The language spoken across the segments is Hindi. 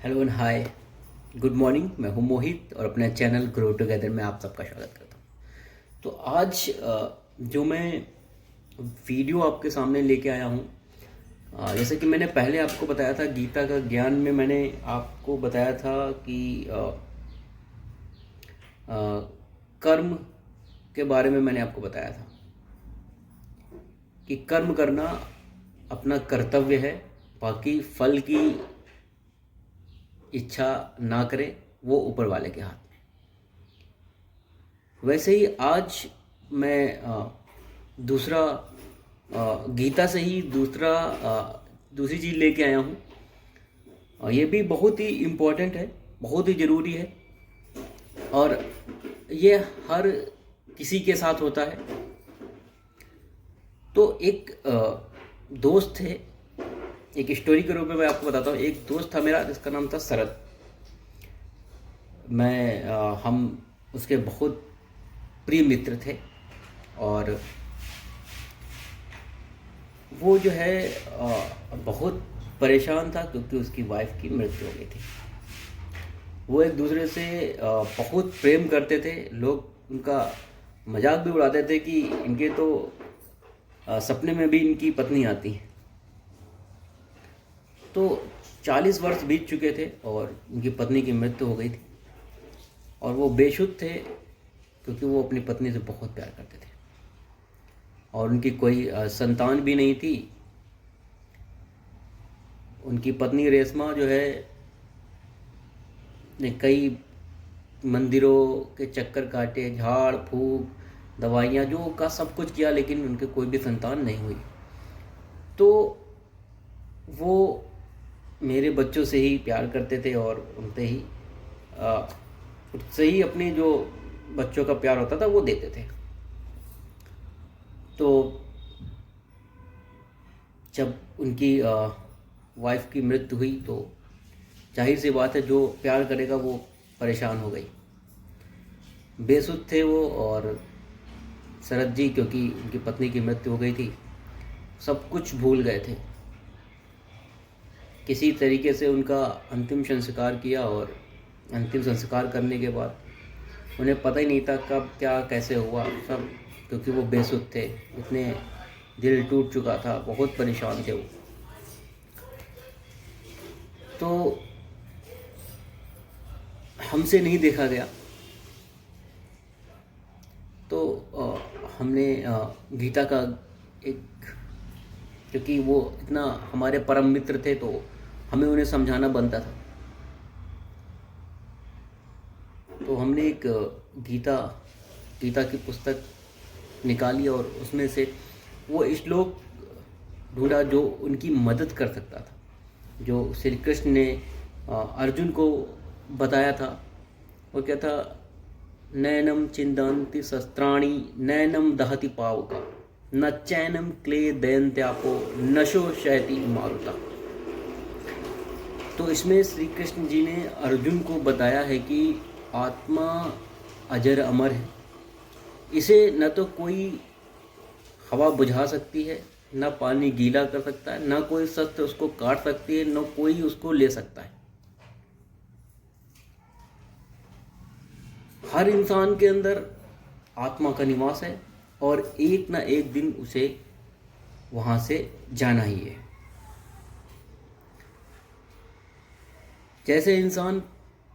Hello and hi, good morning. मैं हूं मोहित और अपने चैनल ग्रो टुगेदर में आप सबका स्वागत करता हूं। तो आज जो मैं वीडियो आपके सामने लेके आया हूं, जैसे कि मैंने पहले आपको बताया था, गीता का ज्ञान में मैंने आपको बताया था कि कर्म के बारे में मैंने आपको बताया था कि कर्म करना अपना कर्तव्य है, बाकी फल की इच्छा ना करें, वो ऊपर वाले के हाथ में। वैसे ही आज मैं दूसरा गीता से ही दूसरी चीज़ लेके आया हूँ। ये भी बहुत ही इम्पोर्टेंट है, बहुत ही ज़रूरी है और ये हर किसी के साथ होता है। तो एक दोस्त थे, एक स्टोरी के रूप में मैं आपको बताता हूँ। एक दोस्त था मेरा जिसका नाम था शरद। हम उसके बहुत प्रिय मित्र थे और वो जो है बहुत परेशान था क्योंकि उसकी वाइफ की मृत्यु हो गई थी। वो एक दूसरे से बहुत प्रेम करते थे। लोग उनका मजाक भी उड़ाते थे कि इनके तो सपने में भी इनकी पत्नी आती है। तो 40 वर्ष बीत चुके थे और उनकी पत्नी की मृत्यु हो गई थी और वो बेसुध थे क्योंकि वो अपनी पत्नी से बहुत प्यार करते थे और उनकी कोई संतान भी नहीं थी। उनकी पत्नी रेशमा जो है ने कई मंदिरों के चक्कर काटे, झाड़ फूक, दवाइयाँ जो का सब कुछ किया, लेकिन उनके कोई भी संतान नहीं हुई। तो वो मेरे बच्चों से ही प्यार करते थे और उससे ही अपने जो बच्चों का प्यार होता था वो देते थे। तो जब उनकी वाइफ की मृत्यु हुई तो जाहिर सी बात है, जो प्यार करेगा वो परेशान हो गई। बेसुध थे वो और शरद जी, क्योंकि उनकी पत्नी की मृत्यु हो गई थी, सब कुछ भूल गए थे। किसी तरीके से उनका अंतिम संस्कार किया और अंतिम संस्कार करने के बाद उन्हें पता ही नहीं था कब क्या कैसे हुआ सब, क्योंकि वो बेसुध थे। इतने दिल टूट चुका था, बहुत परेशान थे वो। तो हमसे नहीं देखा गया तो हमने गीता का एक, क्योंकि वो इतना हमारे परम मित्र थे तो हमें उन्हें समझाना बनता था। तो हमने एक गीता की पुस्तक निकाली और उसमें से वो श्लोक ढूंढा जो उनकी मदद कर सकता था, जो श्री कृष्ण ने अर्जुन को बताया था। वो क्या था? नैनम चिंदन्ति शस्त्राणि नैनम दहति पावका न चैनम क्ले दयन्त्यापो नशो शयति मारुता। तो इसमें श्री कृष्ण जी ने अर्जुन को बताया है कि आत्मा अजर अमर है। इसे न तो कोई हवा बुझा सकती है, न पानी गीला कर सकता है, न कोई शस्त्र उसको काट सकती है, न कोई उसको ले सकता है। हर इंसान के अंदर आत्मा का निवास है और एक ना एक दिन उसे वहां से जाना ही है। जैसे इंसान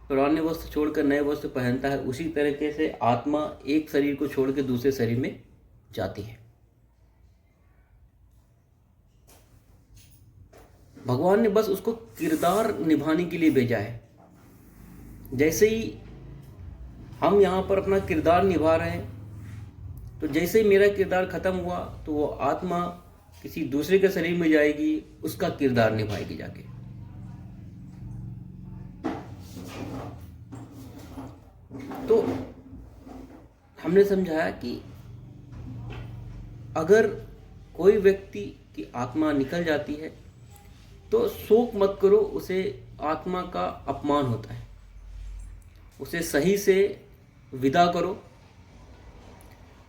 पुराने वस्त्र छोड़कर नए वस्त्र पहनता है, उसी तरीके से आत्मा एक शरीर को छोड़ के दूसरे शरीर में जाती है। भगवान ने बस उसको किरदार निभाने के लिए भेजा है। जैसे ही हम यहाँ पर अपना किरदार निभा रहे हैं, तो जैसे ही मेरा किरदार खत्म हुआ तो वो आत्मा किसी दूसरे के शरीर में जाएगी, उसका किरदार निभाएगी जाके। तो हमने समझाया कि अगर कोई व्यक्ति की आत्मा निकल जाती है तो शोक मत करो, उसे आत्मा का अपमान होता है, उसे सही से विदा करो।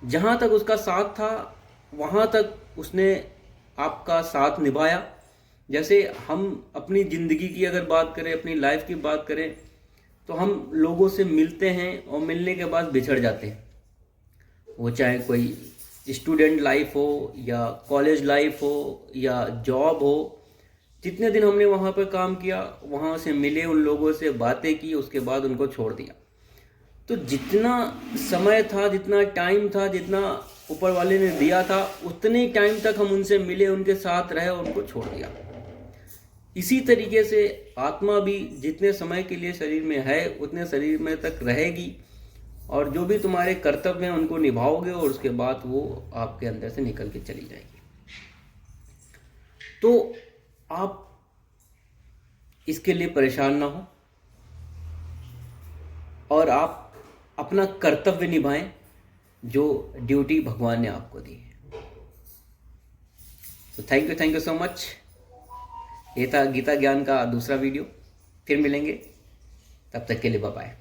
जहाँ तक उसका साथ था वहाँ तक उसने आपका साथ निभाया, जैसे हम अपनी ज़िंदगी की अगर बात करें, अपनी लाइफ की बात करें, तो हम लोगों से मिलते हैं और मिलने के बाद बिछड़ जाते हैं। वो चाहे कोई स्टूडेंट लाइफ हो या कॉलेज लाइफ हो या जॉब हो, जितने दिन हमने वहाँ पर काम किया, वहाँ से मिले, उन लोगों से बातें की, उसके बाद उनको छोड़ दिया। तो जितना समय था, जितना टाइम था, जितना ऊपर वाले ने दिया था, उतने टाइम तक हम उनसे मिले, उनके साथ रहे और उनको छोड़ दिया। इसी तरीके से आत्मा भी जितने समय के लिए शरीर में है उतने शरीर में तक रहेगी, और जो भी तुम्हारे कर्तव्य हैं उनको निभाओगे और उसके बाद वो आपके अंदर से निकल के चली जाएगी। तो आप इसके लिए परेशान ना हो और आप अपना कर्तव्य निभाएं जो ड्यूटी भगवान ने आपको दी है। तो थैंक यू सो मच। ये था गीता ज्ञान का दूसरा वीडियो। फिर मिलेंगे, तब तक के लिए बाय बाय।